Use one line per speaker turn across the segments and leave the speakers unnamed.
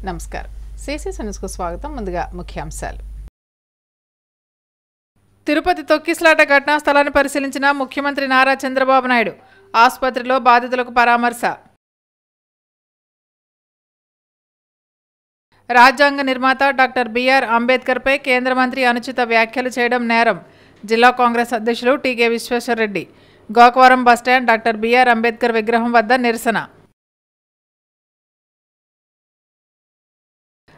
నమస్కారం. సిసిసి న్యూస్కు స్వాగతం. ముందుగా ముఖ్యాంశాలు. తిరుపతి తొక్కిసలాట ఘటనా స్థలాన్ని పరిశీలించిన ముఖ్యమంత్రి నారా చంద్రబాబు నాయుడు. ఆసుపత్రిలో బాధితులకు పరామర్శ. రాజ్యాంగ నిర్మాత డాక్టర్ బిఆర్ అంబేద్కర్పై కేంద్ర మంత్రి అనుచిత వ్యాఖ్యలు చేయడం నేరం. జిల్లా కాంగ్రెస్ అధ్యక్షులు టీకే విశ్వేశ్వరరెడ్డి. గోకవరం బస్టాండ్ డాక్టర్ బిఆర్ అంబేద్కర్ విగ్రహం వద్ద నిరసన.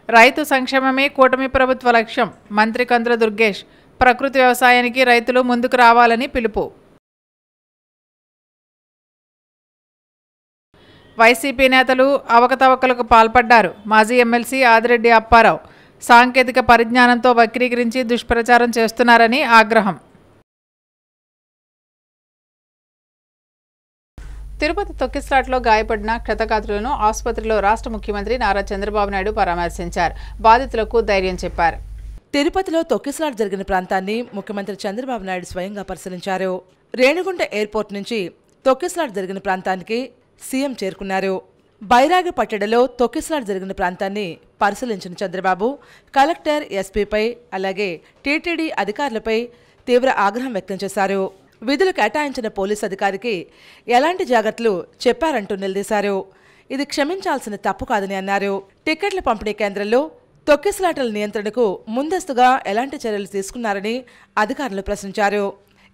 రైతు సంక్షేమమే కూటమి ప్రభుత్వ లక్ష్యం. మంత్రి కందుల దుర్గేష్. ప్రకృతి వ్యవసాయానికి రైతులు ముందుకు రావాలని పిలుపు. వైసీపీ నేతలు అవకతవకలకు పాల్పడ్డారు. మాజీ ఎమ్మెల్సీ ఆదిరెడ్డి అప్పారావు. సాంకేతిక పరిజ్ఞానంతో వక్రీకరించి దుష్ప్రచారం చేస్తున్నారని ఆగ్రహం. తిరుపతి తొక్కిసలాటలో గాయపడిన క్షతగాత్రులను ఆసుపత్రిలో రాష్ట్ర ముఖ్యమంత్రి నారా చంద్రబాబు నాయుడు పరామర్శించారు. బాధితులకు ధైర్యం చెప్పారు.
తిరుపతిలో తొక్కిసలాట జరిగిన ప్రాంతాన్ని ముఖ్యమంత్రి చంద్రబాబు నాయుడు స్వయంగా పరిశీలించారు. రేణిగుంట ఎయిర్పోర్ట్ నుంచి తొక్కిసలాట జరిగిన ప్రాంతానికి సీఎం చేరుకున్నారు. బైరాగిపట్టెడలో తొక్కిసలాట జరిగిన ప్రాంతాన్ని పరిశీలించిన చంద్రబాబు కలెక్టర్, ఎస్పీపై అలాగే టీటీడీ అధికారులపై తీవ్ర ఆగ్రహం వ్యక్తం చేశారు. విధులు కేటాయించిన పోలీసు అధికారికి ఎలాంటి జాగ్రత్తలు చెప్పారంటూ నిలదీశారు. ఇది క్షమించాల్సిన తప్పు కాదని అన్నారు. టికెట్ల పంపిణీ కేంద్రంలో తొక్కిసలాటల నియంత్రణకు ముందస్తుగా ఎలాంటి చర్యలు తీసుకున్నారని అధికారులు ప్రశ్నించారు.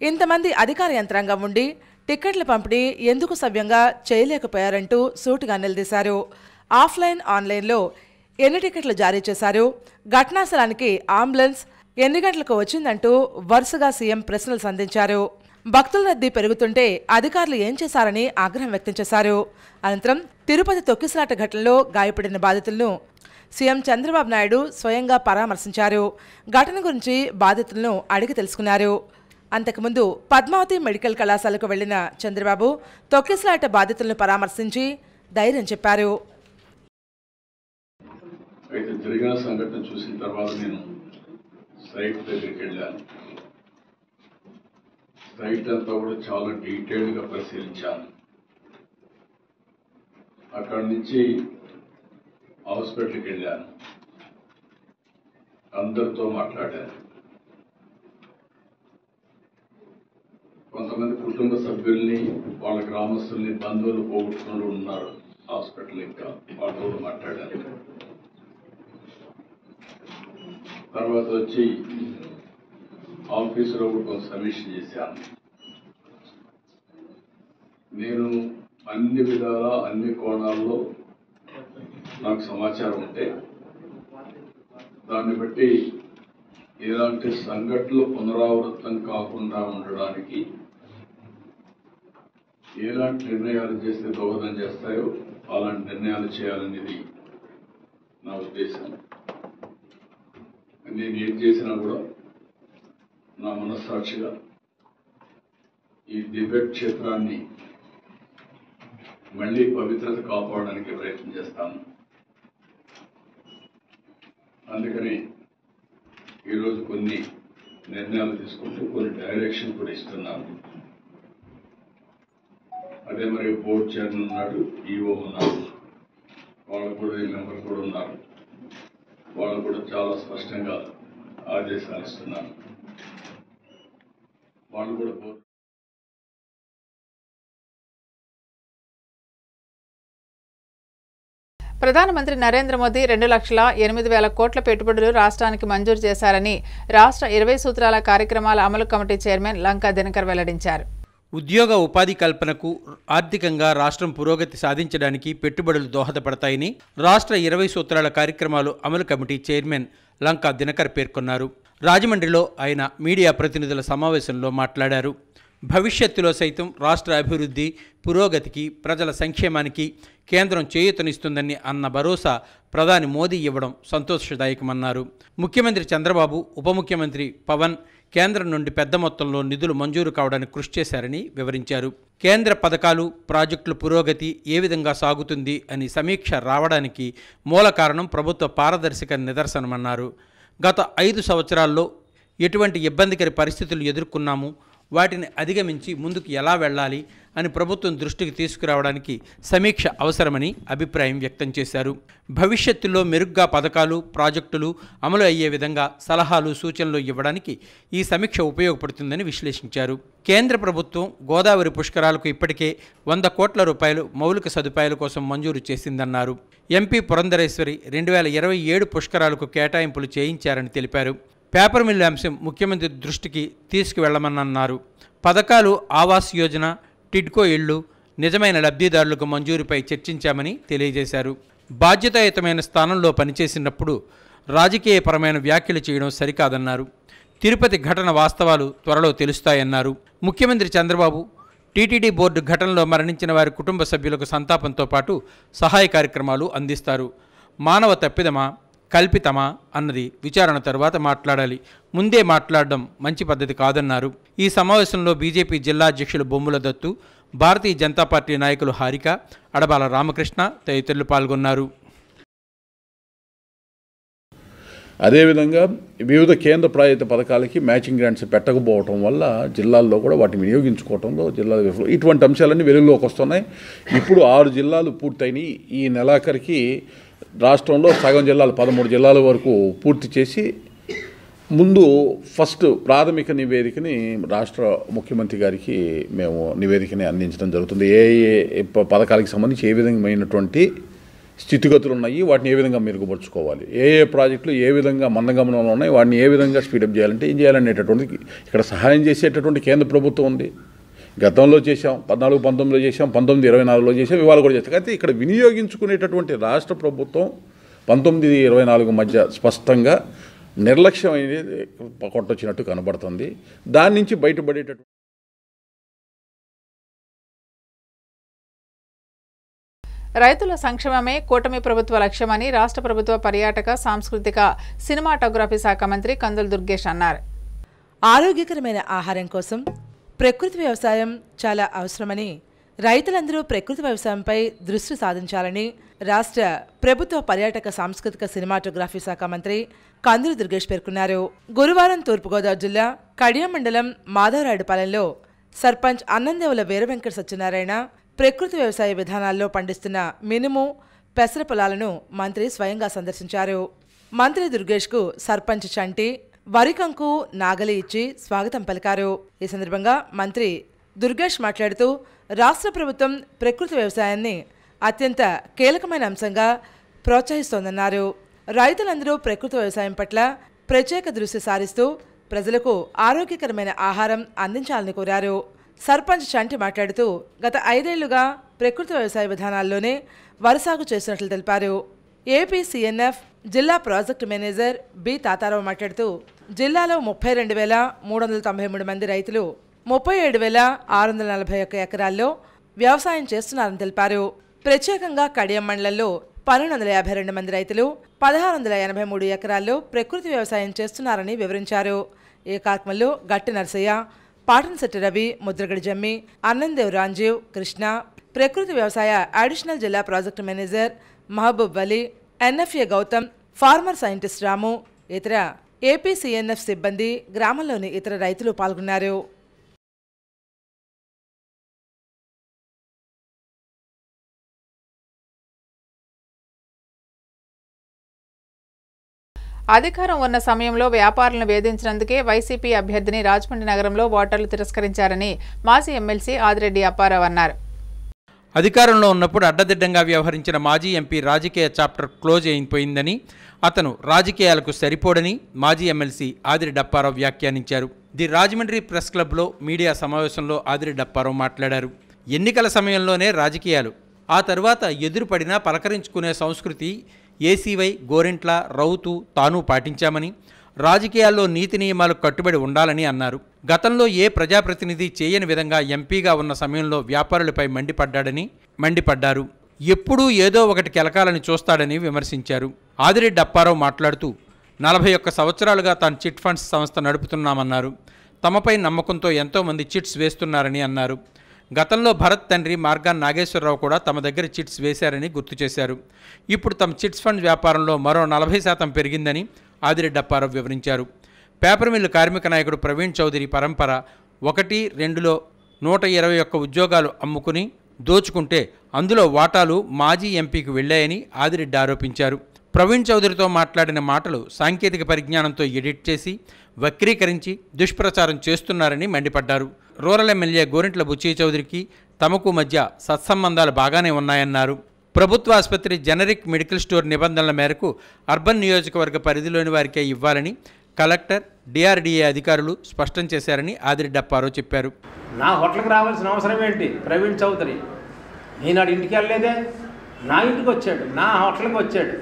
ఇంతమంది అధికార యంత్రాంగం ఉండి టికెట్ల పంపిణీ ఎందుకు సవ్యంగా చేయలేకపోయారంటూ సూటిగా నిలదీశారు. ఆఫ్లైన్, ఆన్లైన్లో ఎన్ని టికెట్లు జారీ చేశారు, ఘటనా స్థలానికి అంబులెన్స్ ఎన్ని గంటలకు వచ్చిందంటూ వరుసగా సీఎం ప్రశ్నలు సంధించారు. భక్తుల రద్దీ పెరుగుతుంటే అధికారులు ఏం చేశారని ఆగ్రహం వ్యక్తం చేశారు. అనంతరం తిరుపతి తొక్కిసలాట ఘటనలో గాయపడిన బాధితులను సీఎం చంద్రబాబు నాయుడు స్వయంగా పరామర్శించారు. ఘటన గురించి బాధితులను అడిగి తెలుసుకున్నారు. అంతకుముందు పద్మావతి మెడికల్ కళాశాలకు వెళ్లిన చంద్రబాబు తొక్కిసలాట బాధితులను పరామర్శించి ధైర్యం చెప్పారు.
అయితే జరిగిన సంఘటన చూసిన తర్వాత నేను సైట్ దగ్గరికి వెళ్ళాను. సైట్ అంతా కూడా చాలా డీటెయిల్డ్గా పరిశీలించాను. అక్కడి నుంచి హాస్పిటల్కి వెళ్ళాను. అందరితో మాట్లాడాను. కొంతమంది కుటుంబ సభ్యుల్ని, వాళ్ళ గ్రామస్తుల్ని, బంధువులు పోగొట్టుకుని ఉన్నారు హాస్పిటల్. ఇంకా వాళ్ళతో కూడా మాట్లాడాను. తర్వాత వచ్చి ఆఫీసులో కూడా కొంత సమీక్ష చేశాను. నేను అన్ని విధాల, అన్ని కోణాల్లో నాకు సమాచారం ఉంటే దాన్ని బట్టి ఇలాంటి సంఘటనలు పునరావృతం కాకుండా ఉండడానికి ఎలాంటి నిర్ణయాలు చేస్తే దోహదం చేస్తాయో అలాంటి నిర్ణయాలు చేయాలనేది నా ఉద్దేశం. నేను ఏం చేసినా కూడా నా మనస్సాక్షిగా ఈ దివ్య క్షేత్రాన్ని మళ్ళీ పవిత్రత కాపాడడానికి ప్రయత్నం చేస్తాను. అందుకని ఈరోజు కొన్ని నిర్ణయాలు తీసుకుంటూ కొన్ని డైరెక్షన్ కూడా ఇస్తున్నాను. అదే మరి బోర్డు చైర్మన్ ఉన్నాడు, ఈఓ ఉన్నారు, వాళ్ళు కూడా మెంబర్ కూడా ఉన్నారు. వాళ్ళు కూడా చాలా స్పష్టంగా ఆదేశాలు ఇస్తున్నారు. వాళ్ళు కూడా
ప్రధానమంత్రి నరేంద్ర మోదీ 2,08,000 కోట్ల పెట్టుబడులు రాష్ట్రానికి మంజూరు చేశారని రాష్ట్ర 20 సూత్రాల కార్యక్రమాల అమలు కమిటీ చైర్మన్ లంకా దినకర్ వెల్లడించారు.
ఉద్యోగ ఉపాధి కల్పనకు, ఆర్థికంగా రాష్ట్రం పురోగతి సాధించడానికి పెట్టుబడులు దోహదపడతాయని రాష్ట్ర 20 సూత్రాల కార్యక్రమాలు అమలు కమిటీ చైర్మన్ లంకా దినకర్ పేర్కొన్నారు. రాజమండ్రిలో ఆయన మీడియా ప్రతినిధుల సమావేశంలో మాట్లాడారు. భవిష్యత్తులో సైతం రాష్ట్ర అభివృద్ధి, పురోగతికి, ప్రజల సంక్షేమానికి కేంద్రం చేయూతనిస్తుందని అన్న భరోసా ప్రధాని మోదీ ఇవ్వడం సంతోషదాయకమన్నారు. ముఖ్యమంత్రి చంద్రబాబు, ఉప ముఖ్యమంత్రి పవన్ కేంద్రం నుండి పెద్ద మొత్తంలో నిధులు మంజూరు కావడానికి కృషి చేశారని వివరించారు. కేంద్ర పథకాలు, ప్రాజెక్టుల పురోగతి ఏ విధంగా సాగుతుంది అని సమీక్ష రావడానికి మూల కారణం ప్రభుత్వ పారదర్శక నిదర్శనమన్నారు. గత 5 సంవత్సరాల్లో ఎటువంటి ఇబ్బందికర పరిస్థితులు ఎదుర్కొన్నాము, వాటిని అధిగమించి ముందుకు ఎలా వెళ్ళాలి అని ప్రభుత్వం దృష్టికి తీసుకురావడానికి సమీక్ష అవసరమని అభిప్రాయం వ్యక్తం చేశారు. భవిష్యత్తులో మెరుగ్గా పథకాలు, ప్రాజెక్టులు అమలు అయ్యే విధంగా సలహాలు, సూచనలు ఇవ్వడానికి ఈ సమీక్ష ఉపయోగపడుతుందని విశ్లేషించారు. కేంద్ర ప్రభుత్వం గోదావరి పుష్కరాలకు ఇప్పటికే 100 కోట్ల రూపాయలు మౌలిక సదుపాయాల కోసం మంజూరు చేసిందన్నారు. ఎంపీ పురంధరేశ్వరి 2027 పుష్కరాలకు కేటాయింపులు చేయించారని తెలిపారు. పేపర్ మిల్లు అంశం ముఖ్యమంత్రి దృష్టికి తీసుకువెళ్లమన్నారు. పథకాలు, ఆవాస్ యోజన, టిడ్కో ఇళ్లు నిజమైన లబ్ధిదారులకు మంజూరుపై చర్చించామని తెలియజేశారు. బాధ్యతాయుతమైన స్థానంలో పనిచేసినప్పుడు రాజకీయపరమైన వ్యాఖ్యలు చేయడం సరికాదన్నారు. తిరుపతి ఘటన వాస్తవాలు త్వరలో తెలుస్తాయన్నారు. ముఖ్యమంత్రి చంద్రబాబు టీటీడీ బోర్డు ఘటనలో మరణించిన వారి కుటుంబ సభ్యులకు సంతాపంతో పాటు సహాయ కార్యక్రమాలు అందిస్తారు. మానవ తప్పిదమా, కల్పితమా అన్నది విచారణ తర్వాత మాట్లాడాలి. ముందే మాట్లాడడం మంచి పద్ధతి కాదన్నారు. ఈ సమావేశంలో బీజేపీ జిల్లా అధ్యక్షులు బొమ్ముల దత్తు, భారతీయ జనతా పార్టీ నాయకులు హారిక, అడబాల రామకృష్ణ తదితరులు పాల్గొన్నారు.
అదేవిధంగా వివిధ కేంద్ర ప్రాయోజిత పథకాలకి మ్యాచింగ్ గ్రాంట్స్ పెట్టకపోవటం వల్ల జిల్లాల్లో కూడా వాటిని వినియోగించుకోవడంలో జిల్లాల ఇటువంటి అంశాలన్నీ వెలుగులోకి వస్తున్నాయి. ఇప్పుడు 6 జిల్లాలు పూర్తయినాయి. ఈ నెలాఖరికి రాష్ట్రంలో సగం జిల్లాలు 13 జిల్లాల వరకు పూర్తి చేసి ముందు ఫస్ట్ ప్రాథమిక నివేదికని రాష్ట్ర ముఖ్యమంత్రి గారికి మేము నివేదికని అందించడం జరుగుతుంది. ఏ ఏ పథకాలకు సంబంధించి ఏ విధమైనటువంటి స్థితిగతులు ఉన్నాయి, వాటిని ఏ విధంగా మెరుగుపరుచుకోవాలి, ఏ ఏ ప్రాజెక్టులు ఏ విధంగా మందగమనంలో ఉన్నాయి, వాటిని ఏ విధంగా స్పీడప్ చేయాలంటే ఏం చేయాలనేటటువంటిది ఇక్కడ సహాయం చేసేటటువంటి కేంద్ర ప్రభుత్వం ఉంది. గతంలో చేశాం, 14-19లో చేశాం, 19-24లో చేశాం, ఇవాళ కూడా చేస్తాం. అయితే ఇక్కడ వినియోగించుకునేటటువంటి రాష్ట్ర ప్రభుత్వం 19-24 మధ్య స్పష్టంగా నిర్లక్ష్యం అనేది కొట్టొచ్చినట్టు కనబడుతుంది. దాని నుంచి బయటపడేటటువంటి
రైతుల సంక్షేమమే కూటమి ప్రభుత్వ లక్ష్యమని రాష్ట్ర ప్రభుత్వ పర్యాటక, సాంస్కృతిక, సినిమాటోగ్రఫీ శాఖ మంత్రి కందుల దుర్గేష్ అన్నారు.
ఆరోగ్యకరమైన ఆహారం కోసం ప్రకృతి వ్యవసాయం చాలా అవసరమని, రైతులందరూ ప్రకృతి వ్యవసాయంపై దృష్టి సాధించాలని రాష్ట్ర ప్రభుత్వ పర్యాటక, సాంస్కృతిక, సినిమాటోగ్రఫీ శాఖ మంత్రి కందుల దుర్గేష్ పేర్కొన్నారు. గురువారం తూర్పుగోదావరి జిల్లా కడియం మండలం మాధవరాయుడుపాలెంలో సర్పంచ్ అన్నందేవుల వీరవెంకట సత్యనారాయణ ప్రకృతి వ్యవసాయ విధానాల్లో పండిస్తున్న మినుము, పెసర పొలాలను మంత్రి స్వయంగా సందర్శించారు. మంత్రి దుర్గేష్కు సర్పంచ్ చంటి వరికంకు, నాగలి ఇచ్చి స్వాగతం పలికారు. ఈ సందర్భంగా మంత్రి దుర్గేష్ మాట్లాడుతూ రాష్ట్ర ప్రభుత్వం ప్రకృతి వ్యవసాయాన్ని అత్యంత కీలకమైన అంశంగా ప్రోత్సహిస్తోందన్నారు. రైతులందరూ ప్రకృతి వ్యవసాయం పట్ల ప్రత్యేక దృష్టి సారిస్తూ ప్రజలకు ఆరోగ్యకరమైన ఆహారం అందించాలని కోరారు. సర్పంచ్ చంటి మాట్లాడుతూ గత 5 ఏళ్లుగా ప్రకృతి వ్యవసాయ విధానాల్లోనే వరి సాగు చేస్తున్నట్లు తెలిపారు. ఏపీ సిఎన్ఎఫ్ జిల్లా ప్రాజెక్టు మేనేజర్ బి తాతారావు మాట్లాడుతూ జిల్లాలో 32,393 మంది రైతులు 37,641 ఎకరాల్లో వ్యవసాయం చేస్తున్నారని తెలిపారు. ప్రత్యేకంగా కడియం మండలంలో 1252 మంది రైతులు 1683 ఎకరాల్లో ప్రకృతి వ్యవసాయం చేస్తున్నారని వివరించారు. ఈ కార్యక్రమంలో గట్టి నరసయ్య, పాటన్శెట్టి రవి, ముద్రగడి జమ్మి, అన్నందేవ్ రాంజీవ్, కృష్ణ, ప్రకృతి వ్యవసాయ అడిషనల్ జిల్లా ప్రాజెక్టు మేనేజర్ మహబూబ్ వలి, ఎన్ఎఫ్ఏ గౌతమ్, ఫార్మర్ సైంటిస్ట్ రాము, ఇతర ఏపీ సిఎన్ఎఫ్ సిబ్బంది, గ్రామంలోని ఇతర రైతులు పాల్గొన్నారు.
అధికారం ఉన్న సమయంలో వ్యాపారులను వేధించినందుకే వైసీపీ అభ్యర్థిని రాజమండ్రి నగరంలో ఓటర్లు తిరస్కరించారని మాజీ ఎమ్మెల్సీ ఆదిరెడ్డి అప్పారావు అన్నారు.
అధికారంలో ఉన్నప్పుడు అడ్డదిడ్డంగా వ్యవహరించిన మాజీ ఎంపీ రాజకీయ చాప్టర్ క్లోజ్ అయిపోయిందని, అతను రాజకీయాలకు సరిపోడని మాజీ ఎమ్మెల్సీ ఆదిరెడ్డి అప్పారావు వ్యాఖ్యానించారు. ది రాజమండ్రి ప్రెస్ క్లబ్లో మీడియా సమావేశంలో ఆదిరెడ్డి అప్పారావు మాట్లాడారు. ఎన్నికల సమయంలోనే రాజకీయాలు, ఆ తరువాత ఎదురుపడినా పలకరించుకునే సంస్కృతి ఏసీవై, గోరెంట్ల, రౌతు, తాను పాటించామని, రాజకీయాల్లో నీతి నియమాలకు కట్టుబడి ఉండాలని అన్నారు. గతంలో ఏ ప్రజాప్రతినిధి చేయని విధంగా ఎంపీగా ఉన్న సమయంలో వ్యాపారులపై మండిపడ్డారు. ఎప్పుడూ ఏదో ఒకటి కెలకాలని చూస్తాడని విమర్శించారు. ఆదిరెడ్డి అప్పారావు మాట్లాడుతూ 41 సంవత్సరాలుగా తాను చిట్ ఫండ్స్ సంస్థ నడుపుతున్నామన్నారు. తమపై నమ్మకంతో ఎంతోమంది చిట్స్ వేస్తున్నారని అన్నారు. గతంలో భరత్ తండ్రి మార్గాన్ నాగేశ్వరరావు కూడా తమ దగ్గర చిట్స్ వేశారని గుర్తు చేశారు. ఇప్పుడు తమ చిట్స్ ఫండ్ వ్యాపారంలో మరో 40% పెరిగిందని ఆదిరెడ్డి అప్పారావు వివరించారు. పేపర్ మిల్లు కార్మిక నాయకుడు ప్రవీణ్ చౌదరి పరంపర 1-2లో 121 ఉద్యోగాలు అమ్ముకుని దోచుకుంటే అందులో వాటాలు మాజీ ఎంపీకి వెళ్లాయని ఆదిరెడ్డి ఆరోపించారు. ప్రవీణ్ చౌదరితో మాట్లాడిన మాటలు సాంకేతిక పరిజ్ఞానంతో ఎడిట్ చేసి వక్రీకరించి దుష్ప్రచారం చేస్తున్నారని మండిపడ్డారు. రూరల్ ఎమ్మెల్యే గోరింట్ల బుచ్చయ్య చౌదరికి తమకు మధ్య సత్సంబంధాలు బాగానే ఉన్నాయన్నారు. ప్రభుత్వ ఆసుపత్రి జనరిక్ మెడికల్ స్టోర్ నిబంధనల మేరకు అర్బన్ నియోజకవర్గ పరిధిలోని వారికే ఇవ్వాలని కలెక్టర్, డిఆర్డీఏ అధికారులు స్పష్టం చేశారని ఆదిరెడ్డి అప్పారావు చెప్పారు.
నా హోటల్కి రావాల్సిన అవసరం ఏంటి? ప్రవీణ్ చౌదరి ఈనాడు ఇంటికి వెళ్ళలేదే, నా ఇంటికి వచ్చాడు, నా హోటల్కి వచ్చాడు.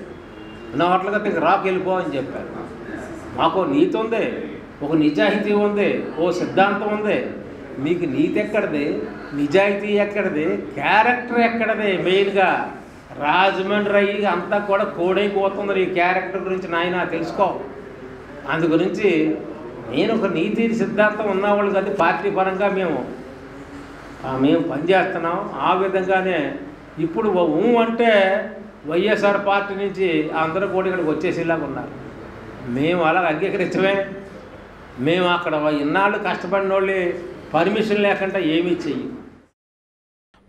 నా హోటల్కి ఇంక రాకు వెళ్ళిపో అని చెప్పారు. మాకు నీతి ఉంది, ఒక నిజాయితీ ఉంది, ఓ సిద్ధాంతం ఉంది. మీకు నీతి ఎక్కడిది, నిజాయితీ ఎక్కడిది, క్యారెక్టర్ ఎక్కడిది? మెయిన్గా రాజమండ్రి అయ్యి అంతా కూడా కోడైపోతుంది ఈ క్యారెక్టర్ గురించి. నాయన తెలుసుకో. అందు గురించి నేను ఒక నీతి సిద్ధాంతం ఉన్నవాళ్ళు కదా, పార్టీ పరంగా మేము పనిచేస్తున్నాం. ఆ విధంగానే ఇప్పుడు అంటే వైఎస్ఆర్ పార్టీ నుంచి అందరూ కూడా ఇక్కడికి వచ్చేసేలాగా ఉన్నారు. మేము అలా అంగీకరించమే. మేము అక్కడ ఇన్నాళ్ళు కష్టపడిన వాళ్ళు పర్మిషన్ లేకుండా ఏమీ చెయ్యి.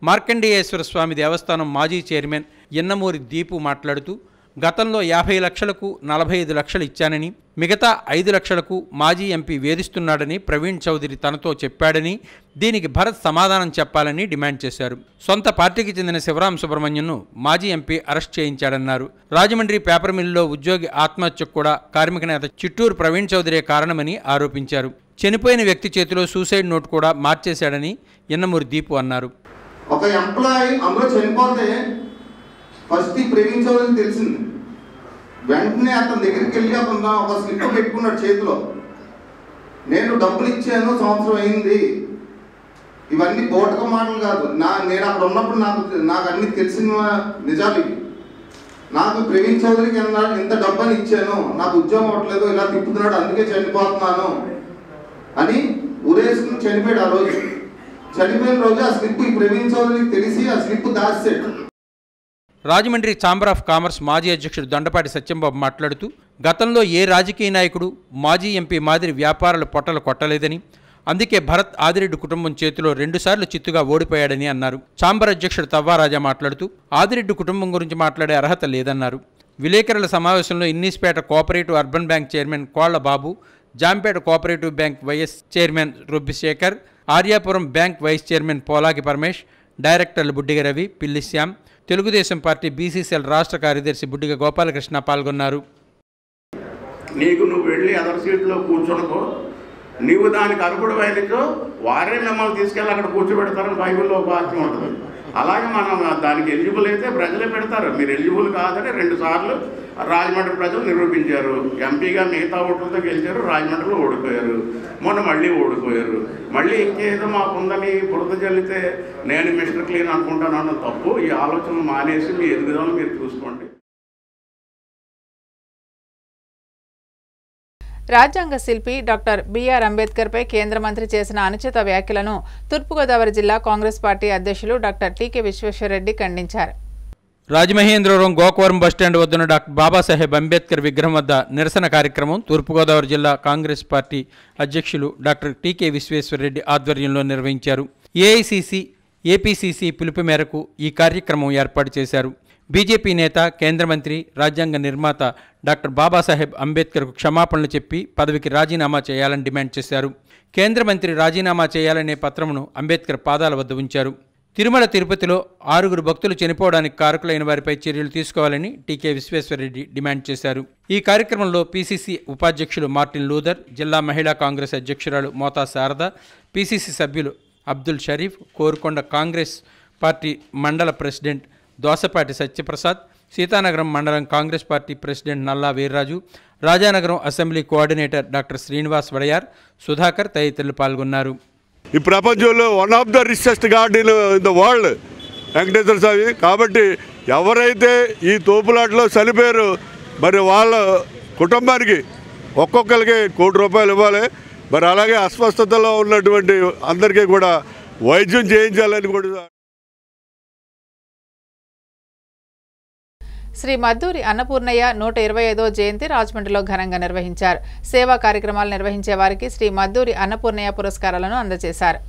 మార్కండేయేశ్వర స్వామి దేవస్థానం మాజీ చైర్మన్ యన్నమూరి దీపు మాట్లాడుతూ గతంలో 50 లక్షలకు 45 లక్షలు ఇచ్చానని, మిగతా 5 లక్షలకు మాజీ ఎంపీ వేధిస్తున్నాడని ప్రవీణ్ చౌదరి తనతో చెప్పాడని, దీనికి భరత్ సమాధానం చెప్పాలని డిమాండ్ చేశారు. సొంత పార్టీకి చెందిన శివరాం సుబ్రహ్మణ్యంను మాజీ ఎంపీ అరెస్ట్ చేయించాడన్నారు. రాజమండ్రి పేపర్ మిల్లులో ఉద్యోగి ఆత్మహత్యకు కూడా కార్మిక నేత చిట్టూరు ప్రవీణ్ చౌదరే కారణమని ఆరోపించారు. చనిపోయిన వ్యక్తి చేతిలో సూసైడ్ నోట్ కూడా మార్చేశాడని యన్నమూరి దీపు అన్నారు.
ఒక ఎంప్లాయీ అందులో చనిపోతే ఫస్ట్ ఈ ప్రవీణ్ చౌదరికి తెలిసింది. వెంటనే అతని దగ్గరికి వెళ్ళి అతను ఒక స్లిప్ పెట్టుకున్నాడు చేతిలో. నేను డబ్బులు ఇచ్చాను, సంవత్సరం అయింది. ఇవన్నీ బోటక మాటలు కాదు. నేను అక్కడ ఉన్నప్పుడు నాకు అన్ని తెలిసిన నిజాలు ఇవి. నాకు ప్రవీణ్ చౌదరికి ఇంత డబ్బుని ఇచ్చాను, నాకు ఉద్యోగం అవ్వట్లేదు, ఇలా తిప్పుతున్నాడు, అందుకే చనిపోతున్నాను అని ఊరేసుకుని చనిపోయాడు. ఆ రోజు చనిపోయిన రోజు ఆ స్లిప్ ఈ ప్రవీణ్ చౌదరికి తెలిసి ఆ స్లిప్ దాచాడు.
రాజమండ్రి ఛాంబర్ ఆఫ్ కామర్స్ మాజీ అధ్యక్షుడు దొండపాటి సత్యంబాబు మాట్లాడుతూ గతంలో ఏ రాజకీయ నాయకుడు మాజీ ఎంపీ మాదిరి వ్యాపారాల పొట్టలు కొట్టలేదని, అందుకే భరత్ ఆదిరెడ్డి కుటుంబం చేతిలో 2 సార్లు చిత్తుగా ఓడిపోయాడని అన్నారు. ఛాంబర్ అధ్యక్షుడు తవ్వారాజా మాట్లాడుతూ ఆదిరెడ్డి కుటుంబం గురించి మాట్లాడే అర్హత లేదన్నారు. విలేకరుల సమావేశంలో Innispeta cooperative urban bank chairman Kolla Babu, Jampeta cooperative bank vice chairman Robbi Sekhar, Aryapuram bank vice chairman Polaki Paramesh, డైరెక్టర్లు బుడ్డిగ రవి, పిల్లి శ్యామ్, తెలుగుదేశం పార్టీ బీసీసీఎల్ రాష్ట్ర కార్యదర్శి బుడ్డిగ గోపాలకృష్ణ పాల్గొన్నారు.
నువ్వు వెళ్ళి అదర్ సీట్లో కూర్చోనుకో, నీవు దానికి అర్హుడమైనచో వారే మిమ్మల్ని తీసుకెళ్ళి అక్కడ కూర్చోబెడతారని బైబిల్లో ఒక వాక్యం ఉంటుంది. అలాగే మనం దానికి ఎలిజిబుల్ అయితే ప్రజలే పెడతారు. మీరు ఎలిజిబుల్ కాదని 2 సార్లు రాజమండ్రి ప్రజలు నిరూపించారు. ఎంపీగా మిగతా ఓట్లతో గెలిచారు, రాజమండ్రిలో ఓడిపోయారు, మొన్న మళ్ళీ ఓడిపోయారు. మళ్ళీ ఇంకేదో మాకుందని బురద జల్లితే నేను మిస్టర్ క్లీన్ అనుకుంటాను అన్న తప్పు. ఈ ఆలోచనలు మానేసి మీ ఎదుగుదలను మీరు చూసుకోండి.
రాజ్యాంగ శిల్పి డాక్టర్ బిఆర్ అంబేద్కర్పై కేంద్ర మంత్రి చేసిన అనుచిత వ్యాఖ్యలను తూర్పుగోదావరి జిల్లా కాంగ్రెస్ పార్టీ అధ్యక్షులు డాక్టర్ టీకే విశ్వేశ్వరరెడ్డి ఖండించారు.
రాజమహేంద్రవరం గోకవరం బస్టాండ్ వద్దన డాక్టర్ బాబాసాహెబ్ అంబేద్కర్ విగ్రహం వద్ద నిరసన కార్యక్రమం తూర్పుగోదావరి జిల్లా కాంగ్రెస్ పార్టీ అధ్యక్షులు డాక్టర్ టీకే విశ్వేశ్వరరెడ్డి ఆధ్వర్యంలో నిర్వహించారు. ఏఐసిసి, ఏపీసీసీ పిలుపు మేరకు ఈ కార్యక్రమం ఏర్పాటు చేశారు. బీజేపీ నేత, కేంద్ర మంత్రి, రాజ్యాంగ నిర్మాత డాక్టర్ బాబాసాహెబ్ అంబేద్కర్కు క్షమాపణలు చెప్పి పదవికి రాజీనామా చేయాలని డిమాండ్ చేశారు. కేంద్ర మంత్రి రాజీనామా చేయాలనే పత్రమును అంబేద్కర్ పాదాల వద్ద ఉంచారు. తిరుమల తిరుపతిలో 6 భక్తులు చనిపోవడానికి కారకులైన వారిపై చర్యలు తీసుకోవాలని టీకే విశ్వేశ్వరరెడ్డి డిమాండ్ చేశారు. ఈ కార్యక్రమంలో పీసీసీ ఉపాధ్యక్షులు మార్టిన్ లూథర్, జిల్లా మహిళా కాంగ్రెస్ అధ్యక్షురాలు మోతా శారద, పీసీసీ సభ్యులు అబ్దుల్ షరీఫ్, కోరుకొండ కాంగ్రెస్ పార్టీ మండల ప్రెసిడెంట్ దోసపాటి సత్యప్రసాద్, సీతానగరం మండలం Congress party president Nalla Veerraju, Rajanagaram assembly coordinator doctor Srinivas Vadayar, Sudhakar తదితరులు పాల్గొన్నారు.
ఈ ప్రపంచంలో one of the richest god in the world Venkateswara Swamy. కాబట్టి ఎవరైతే ఈ తోపులాటలో చనిపోయారో మరి వాళ్ళ కుటుంబానికి ఒక్కొక్కరికి ₹1 ఇవ్వాలి. మరి అలాగే అస్వస్థతలో ఉన్నటువంటి అందరికీ కూడా వైద్యం చేయించాలని కూడా.
శ్రీ మద్దూరి అన్నపూర్ణయ్య 125వ జయంతి రాజమండ్రిలో ఘనంగా నిర్వహించారు. సేవా కార్యక్రమాలు నిర్వహించే వారికి శ్రీ మద్దూరి అన్నపూర్ణయ్య పురస్కారాలను అందజేశారు.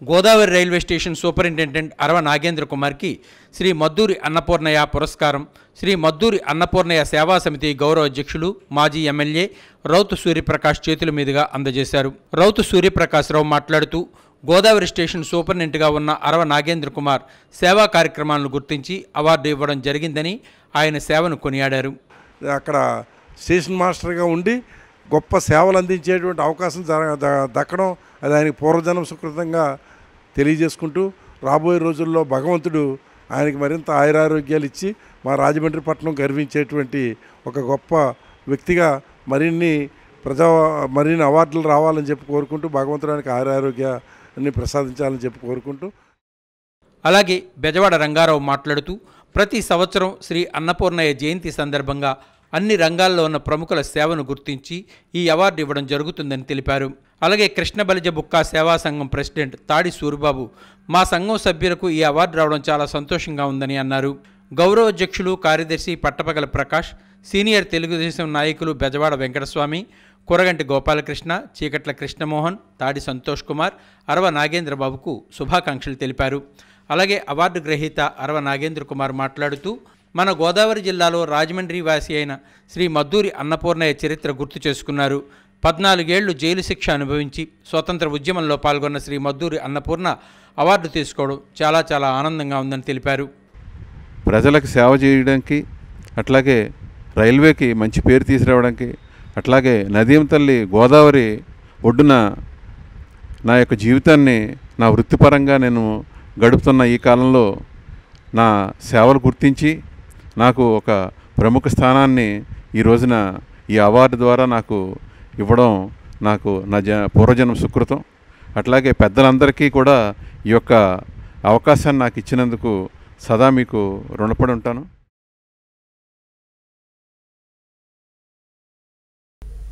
గోదావరి రైల్వే స్టేషన్ సూపరింటెండెంట్ అరవ నాగేంద్ర కుమార్కి శ్రీ మద్దూరి అన్నపూర్ణయ్య పురస్కారం శ్రీ మద్దూరి అన్నపూర్ణయ్య సేవా సమితి గౌరవ అధ్యక్షులు మాజీ ఎమ్మెల్యే రౌతు సూర్యప్రకాష్ చేతుల మీదుగా అందజేశారు. రౌతు సూర్యప్రకాశ్రావు మాట్లాడుతూ గోదావరి స్టేషన్ సూపరింటెండెంట్గా ఉన్న అరవ నాగేంద్ర కుమార్ సేవా కార్యక్రమాలను గుర్తించి అవార్డు ఇవ్వడం జరిగిందని ఆయన సేవను కొనియాడారు.
అక్కడ స్టేషన్ మాస్టర్గా ఉండి గొప్ప సేవలు అందించేటువంటి అవకాశం దక్కడం అది ఆయనకి పూర్వజన్మ సుకృతంగా తెలియజేసుకుంటూ రాబోయే రోజుల్లో భగవంతుడు ఆయనకి మరింత ఆయురారోగ్యాలు ఇచ్చి మా రాజమండ్రి పట్టణం గర్వించేటువంటి ఒక గొప్ప వ్యక్తిగా మరిన్ని అవార్డులు రావాలని చెప్పి కోరుకుంటూ భగవంతుడు ఆయనకి ఆయురారోగ్యాన్ని ప్రసాదించాలని చెప్పి కోరుకుంటూ
అలాగే బెజవాడ రంగారావు మాట్లాడుతూ ప్రతి సంవత్సరం శ్రీ అన్నపూర్ణయ్య జయంతి సందర్భంగా అన్ని రంగాల్లో ఉన్న ప్రముఖుల సేవను గుర్తించి ఈ అవార్డు ఇవ్వడం జరుగుతుందని తెలిపారు. అలాగే కృష్ణబలిజ బుక్కా సేవా సంఘం ప్రెసిడెంట్ తాడి సూరిబాబు మా సంఘం సభ్యులకు ఈ అవార్డు రావడం చాలా సంతోషంగా ఉందని అన్నారు. గౌరవ అధ్యక్షులు కార్యదర్శి పట్టపగల ప్రకాష్, సీనియర్ తెలుగుదేశం నాయకులు బెజవాడ వెంకటస్వామి, కురగంటి గోపాలకృష్ణ, చీకట్ల కృష్ణమోహన్, తాడి సంతోష్ కుమార్, అరవ నాగేంద్రబాబుకు శుభాకాంక్షలు తెలిపారు. అలాగే అవార్డు గ్రహీత అరవ నాగేంద్ర కుమార్ మాట్లాడుతూ మన గోదావరి జిల్లాలో రాజమండ్రి వాసి అయిన శ్రీ మద్దూరి అన్నపూర్ణయ్య చరిత్ర గుర్తు చేసుకున్నారు. 14 ఏళ్లు జైలు శిక్ష అనుభవించి స్వతంత్ర ఉద్యమంలో పాల్గొన్న శ్రీ మద్దూరి అన్నపూర్ణ అవార్డు తీసుకోవడం చాలా ఆనందంగా ఉందని తెలిపారు.
ప్రజలకు సేవ చేయడానికి, అట్లాగే రైల్వేకి మంచి పేరు తీసుకురావడానికి, అట్లాగే నదీం తల్లి గోదావరి ఒడ్డున నా యొక్క జీవితాన్ని నా వృత్తిపరంగా నేను గడుపుతున్న ఈ కాలంలో నా సేవలు గుర్తించి నాకు ఒక ప్రముఖ స్థానాన్ని ఈ రోజున ఈ అవార్డు ద్వారా నాకు ఇవ్వడం నాకు నా పూర్వజన్మ సుకృతం. అట్లాగే పెద్దలందరికీ కూడా ఈ యొక్క అవకాశాన్ని నాకు ఇచ్చినందుకు సదా మీకు రుణపడి ఉంటాను.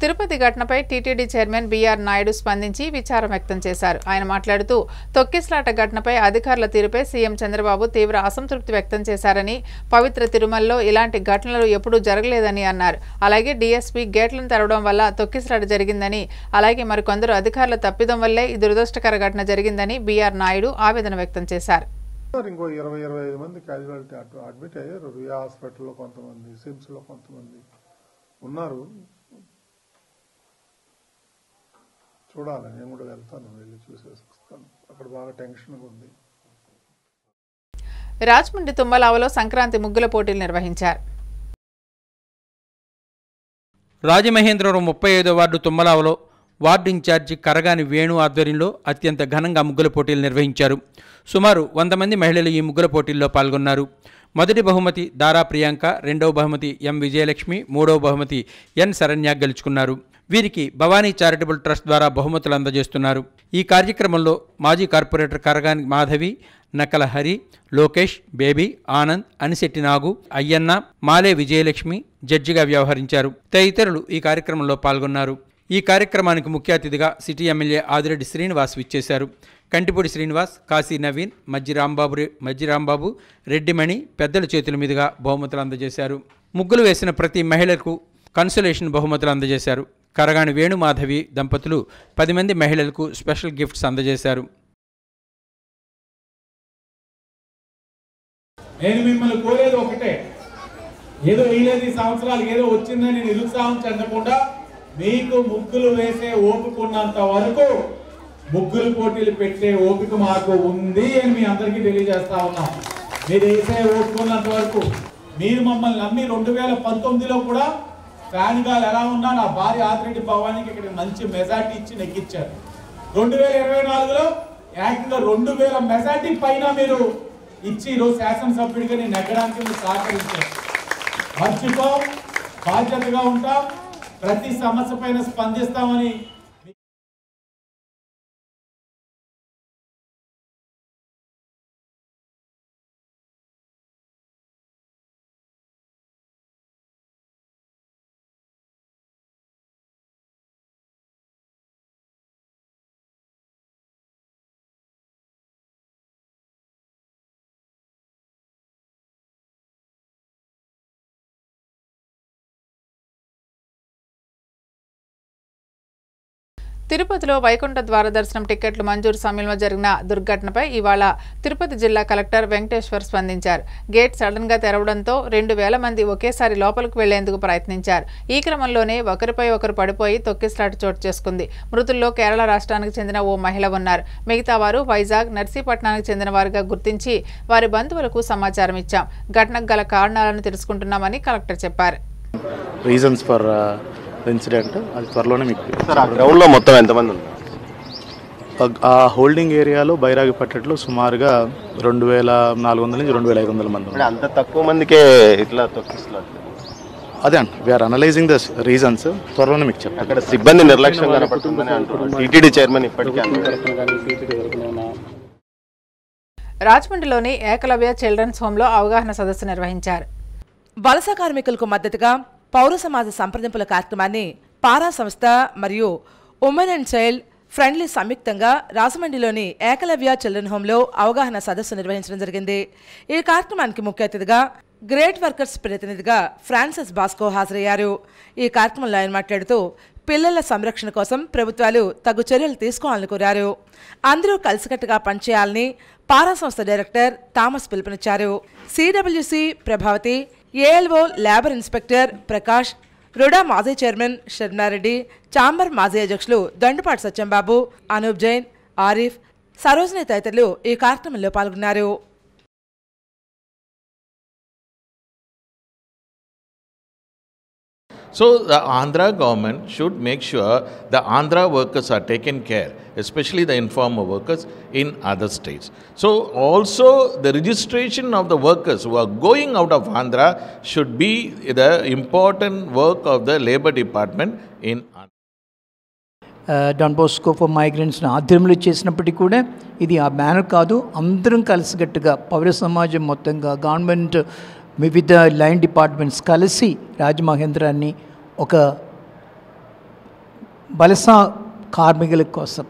తిరుపతి ఘటనపై టీటీడీ చైర్మన్ బీఆర్ నాయుడు స్పందించి విచారం వ్యక్తం చేశారు. ఆయన మాట్లాడుతూ తొక్కిసలాట ఘటనపై అధికారుల తీరుపై సీఎం చంద్రబాబు తీవ్ర అసంతృప్తి వ్యక్తం చేశారని, పవిత్ర తిరుమలలో ఇలాంటి ఘటనలు ఎప్పుడూ జరగలేదని అన్నారు. అలాగే డీఎస్పీ గేట్లను తెరవడం వల్ల తొక్కిసలాట జరిగిందని, అలాగే మరికొందరు అధికారుల తప్పిదం వల్లే ఈ దురదృష్టకర ఘటన జరిగిందని బీఆర్ నాయుడు ఆవేదన వ్యక్తం చేశారు.
ఇంకో 20-25 మంది క్యాజువాలిటీ అడ్మిట్ అయ్యారు. రుయా హాస్పిటల్లో కొంతమంది, సిమ్స్లో కొంతమంది ఉన్నారు. చూడాలి, నేను కూడా వెళ్తాను, వెళ్ళి చూసేసి వస్తాను. అక్కడ బాగా టెన్షన్గా ఉంది.
రాజమండ్రి తుమ్మలావలో సంక్రాంతి ముగ్గుల పోటీలు నిర్వహించారు.
రాజమహేంద్రవరం 35వ వార్డు తుమ్మలావలో వార్డు ఇన్ఛార్జి కరగాని వేణు ఆధ్వర్యంలో అత్యంత ఘనంగా ముగ్గుల పోటీలు నిర్వహించారు. సుమారు 100 మంది మహిళలు ఈ ముగ్గుల పోటీల్లో పాల్గొన్నారు. మొదటి బహుమతి దారా ప్రియాంక, రెండవ బహుమతి ఎం విజయలక్ష్మి, మూడవ బహుమతి ఎన్ శరణ్య గెలుచుకున్నారు. వీరికి భవానీ చారిటబుల్ ట్రస్ట్ ద్వారా బహుమతులు అందజేస్తున్నారు. ఈ కార్యక్రమంలో మాజీ కార్పొరేటర్ కరగాని మాధవి, నకల హరి, లోకేష్, బేబీ, ఆనంద్, అనిశెట్టి నాగు, అయ్యన్న, మాలే విజయలక్ష్మి జడ్జిగా వ్యవహరించారు. తదితరులు ఈ కార్యక్రమంలో పాల్గొన్నారు. ఈ కార్యక్రమానికి ముఖ్య అతిథిగా సిటీ ఎమ్మెల్యే ఆదిరెడ్డి శ్రీనివాస్ విచ్చేశారు. కంటిపూడి శ్రీనివాస్, కాశీ నవీన్, మజ్జి రాంబాబు, రెడ్డిమణి పెద్దల చేతుల మీదుగా బహుమతులు అందజేశారు. ముగ్గులు వేసిన ప్రతి మహిళకు కన్సోలేషన్ బహుమతులు అందజేశారు. కరగాని వేణుమాధవి దంపతులు 10 మంది మహిళలకు స్పెషల్ గిఫ్ట్స్ అందజేశారు.
నేను మిమ్మల్ని కోరేది ఒకటే, ఏదో వేయలేదు ఈ సంవత్సరాలు ఏదో వచ్చిందని నిరుత్సాహం చెందకుండా మీకు ముగ్గులు వేసే ఓపిక ఉన్నంత వరకు ముగ్గులు పోటీలు పెట్టే ఓపిక మాకు ఉంది అని మీ అందరికీ తెలియజేస్తా ఉన్నాం. మీరు వేసే ఓపిక ఉన్నంత వరకు మీరు మమ్మల్ని నమ్మి 2019లో కూడా ఫ్యాన్ గాలు ఎలా ఉన్నా నా భార్య ఆదిరెడ్డి భవానీకి ఇక్కడ మంచి మెజార్టీ ఇచ్చి నెగ్గించారు. 2024లో ఏకంగా 2000 మెజార్టీ పైన మీరు ఇచ్చి ఈరోజు శాసనసభ్యుడిగా నేను నెగ్గడానికి మీరు సహకరించారు. మర్చిపో, బాధ్యతగా ఉంటాం, ప్రతి సమస్య పైన స్పందిస్తామని
తిరుపతిలో వైకుంఠ ద్వార దర్శనం టికెట్లు మంజూరు సమయంలో జరిగిన దుర్ఘటనపై ఇవాళ తిరుపతి జిల్లా కలెక్టర్ వెంకటేశ్వర్ స్పందించారు. గేట్ సడన్ గా తెరవడంతో 2000 మంది ఒకేసారి లోపలికి వెళ్లేందుకు ప్రయత్నించారు. ఈ క్రమంలోనే ఒకరిపై ఒకరు పడిపోయి తొక్కిసలాట చోటు చేసుకుంది. మృతుల్లో కేరళ రాష్ట్రానికి చెందిన ఓ మహిళ ఉన్నారు. మిగతా వారు వైజాగ్, నర్సీపట్నానికి చెందిన వారుగా గుర్తించి వారి బంధువులకు సమాచారం ఇచ్చాం. ఘటనకు గల కారణాలను తెలుసుకుంటున్నామని కలెక్టర్ చెప్పారు.
రీజన్స్ ఫర్ ఇన్సిడెంట్ అది త్వరలోనే మీకు గ్రౌండ్లో మొత్తం ఎంతమంది ఉన్నారు? ఆ హోల్డింగ్ ఏరియాలో బైరాగిపట్టలో సుమారుగా 2400 నుంచి 2500 మంది ఉన్నారు. అంత తక్కువ మందికే ఇట్లా తొక్కిస్తున్నారు. అదే అండి, వీఆర్ అనలైజింగ్ ద రీజన్స్. త్వరలోనే మీకు చెప్పండి. అక్కడ సిబ్బంది నిర్లక్ష్యం కనపడుతుందని అంటున్నారు. టీటీడీ చైర్మన్ ఇప్పటికే
రాజమండ్రిలోని ఏకలవ్య చిల్డ్రన్స్ హోంలో అవగాహన సదస్సు నిర్వహించారు.
వలస కార్మికులకు మద్దతుగా పౌర సమాజ సంప్రదింపుల కార్యక్రమాన్ని పారా సంస్థ మరియు ఉమెన్ అండ్ చైల్డ్ ఫ్రెండ్లీ సంయుక్తంగా రాజమండ్రిలోని ఏకలవ్య చిల్డ్రన్ హోంలో అవగాహన సదస్సు నిర్వహించడం జరిగింది. ఈ కార్యక్రమానికి ముఖ్య అతిథిగా గ్రేట్ వర్కర్స్ ప్రతినిధిగా ఫ్రాన్సిస్ బాస్కో హాజరయ్యారు. ఈ కార్యక్రమంలో ఆయన మాట్లాడుతూ పిల్లల సంరక్షణ కోసం ప్రభుత్వాలు తగు చర్యలు తీసుకోవాలని కోరారు. అందరూ కలిసికట్టుగా పనిచేయాలని పారా సంస్థ డైరెక్టర్ థామస్ పిలుపునిచ్చారు. CWC Prabhavati, ALO labour inspector Prakash, RUDA మాజీ చైర్మన్ శర్మారెడ్డి, ఛాంబర్ మాజీ అధ్యక్షులు దండుపాటి సత్యంబాబు, అనూప్ జైన్, ఆరిఫ్, సరోజిని తదితరులు ఈ కార్యక్రమంలో పాల్గొన్నారు.
So the Andhra government should make sure the Andhra workers are taken care, especially the informal workers in other states. So also the registration of the workers who are going out of Andhra should be the important work of the Labour Department in Andhra.
Don Bosco for మైగ్రెంట్స్ని ఆధ్వర్యంలో చేసినప్పటికీ కూడా ఇది ఆ banner కాదు. అందరం కలిసికట్టుగా పౌర సమాజం మొత్తంగా గవర్నమెంట్ వివిధ లైన్ డిపార్ట్మెంట్స్ కలిసి రాజమహేంద్రాన్ని ఒక వలస కార్మికుల కోసం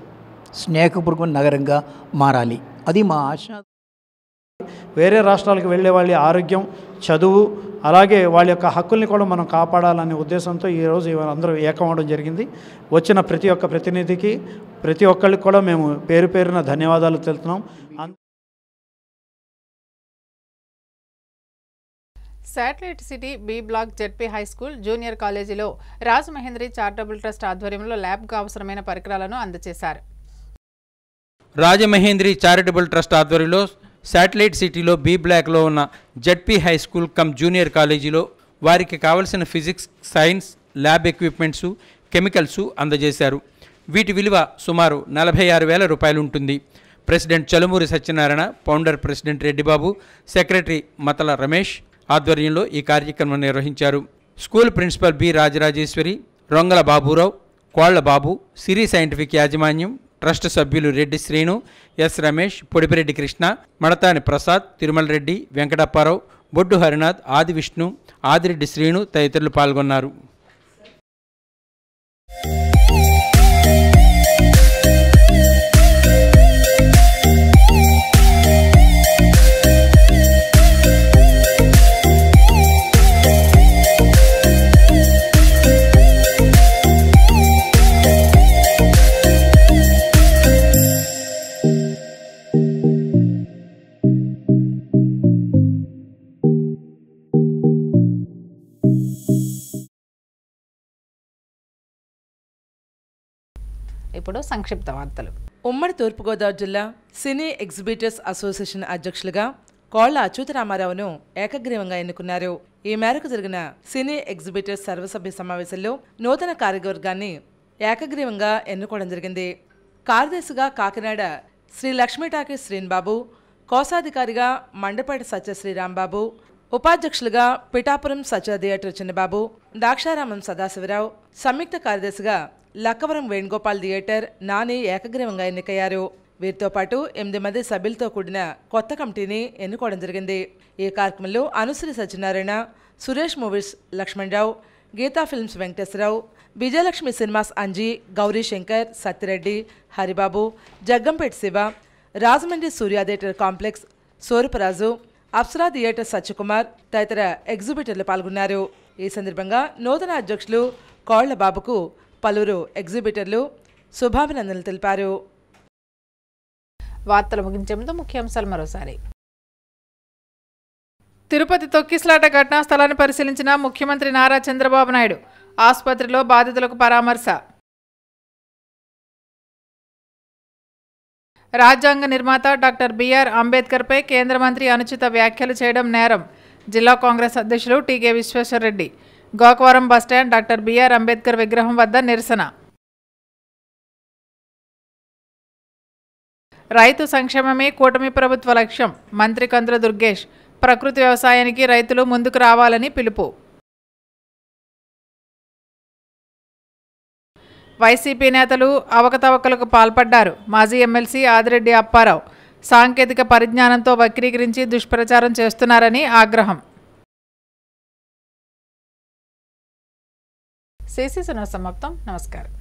స్నేహపూర్వక నగరంగా మారాలి. అది మా ఆశ.
వేరే రాష్ట్రాలకు వెళ్ళే వాళ్ళ ఆరోగ్యం, చదువు, అలాగే వాళ్ళ యొక్క హక్కుల్ని కూడా మనం కాపాడాలనే ఉద్దేశంతో ఈరోజు అందరూ ఏకమవడం జరిగింది. వచ్చిన ప్రతి ఒక్క ప్రతినిధికి, ప్రతి ఒక్కరికి కూడా మేము పేరు పేరున ధన్యవాదాలు తెలుపుతున్నాం.
Satellite city B block ZP high school junior కాలేజీలో రాజమహేంద్రి చారిటబుల్ ట్రస్ట్ ఆధ్వర్యంలో ల్యాబ్కు అవసరమైన పరికరాలను అందజేశారు.
రాజమహేంద్రి చారిటబుల్ ట్రస్ట్ ఆధ్వర్యంలో శాటిలైట్ సిటీలో బి బ్లాక్లో ఉన్న ZP high school cum junior కాలేజీలో వారికి కావలసిన physics, science, lab equipments, chemicals అందజేశారు. వీటి విలువ సుమారు 46,000 రూపాయలు ఉంటుంది. President Chalumuri Satyanarayana, founder president Reddibabu, secretary Matala Ramesh ఆధ్వర్యంలో ఈ కార్యక్రమం నిర్వహించారు. School principal B Rajarajeswari, Rongala Baburao, కోళ్ల బాబు, సిరి సైంటిఫిక్ యాజమాన్యం ట్రస్ట్ సభ్యులు రెడ్డి శ్రీను, ఎస్ రమేష్, పొడిపిరెడ్డి కృష్ణ, మడతాని ప్రసాద్, తిరుమల రెడ్డి, వెంకటప్పారావు, బొడ్డు హరినాథ్, ఆది విష్ణు, ఆదిరెడ్డి శ్రీను తదితరులు పాల్గొన్నారు.
ఇప్పుడు సంక్షిప్త వార్తలు.
ఉమ్మడి తూర్పుగోదావరి జిల్లా సినీ ఎగ్జిబిటర్స్ అసోసియేషన్ అధ్యక్షులుగా కోళ్ల అచ్యుతరామారావును ఏకగ్రీవంగా ఎన్నుకున్నారు. ఈ మేరకు జరిగిన సినీ ఎగ్జిబిటర్స్ సర్వసభ్య సమావేశంలో నూతన కార్యవర్గాన్ని ఏకగ్రీవంగా ఎన్నుకోవడం జరిగింది. కార్యదర్శిగా కాకినాడ శ్రీ లక్ష్మీ టాకీస్ శ్రీనిబాబు, కోశాధికారిగా మండపేట సత్య శ్రీరాంబాబు, ఉపాధ్యక్షులుగా పిఠాపురం సత్య థియేటర్ చిన్నబాబు, దాక్షారామం సదాశివరావు, సంయుక్త కార్యదర్శిగా లక్కవరం వేణుగోపాల్ థియేటర్ నాని ఏకగ్రీవంగా ఎన్నికయ్యారు. వీరితో పాటు 8 మంది సభ్యులతో కూడిన కొత్త కమిటీని ఎన్నుకోవడం జరిగింది. ఈ కార్యక్రమంలో Anusri Satyanarayana, Suresh movies Lakshmanarao, Geetha films Venkateswararao, Vijayalakshmi cinemas Anji, Gowri Shankar, Satyareddy, Haribabu, Jaggampeta Siva, Rajahmundry Surya theatre complex Soraparaju, Apsara theatre Satyakumar తదితర ఎగ్జిబిటర్లు పాల్గొన్నారు. ఈ సందర్భంగా నూతన అధ్యక్షులు కోళ్ల బాబుకు పలువురు ఎగ్జిబిటర్లు శుభాభినందనలు తెలిపారు.
వార్తలు ముగించే ముందు ముఖ్యాంశాలు మరోసారి. తిరుపతి తొక్కిసలాట ఘటనా స్థలాన్ని పరిశీలించిన ముఖ్యమంత్రి నారా చంద్రబాబు నాయుడు. ఆసుపత్రిలో బాధితులకు పరామర్శ. రాజ్యాంగ నిర్మాత డాక్టర్ బిఆర్ అంబేద్కర్పై కేంద్ర మంత్రి అనుచిత వ్యాఖ్యలు చేయడం నేరం. జిల్లా కాంగ్రెస్ అధ్యక్షులు టీకే విశ్వేశ్వరరెడ్డి. గోకవరం బస్టాండ్ డాక్టర్ బిఆర్ అంబేద్కర్ విగ్రహం వద్ద నిరసన. రైతు సంక్షేమమే కూటమి ప్రభుత్వ లక్ష్యం. మంత్రి కందుల దుర్గేష్. ప్రకృతి వ్యవసాయానికి రైతులు ముందుకు రావాలని పిలుపు. వైసీపీ నేతలు అవకతవకలకు పాల్పడ్డారు. మాజీ ఎమ్మెల్సీ ఆదిరెడ్డి అప్పారావు. సాంకేతిక పరిజ్ఞానంతో వక్రీకరించి దుష్ప్రచారం చేస్తున్నారని ఆగ్రహం. సమాప్తం. నమస్కారం.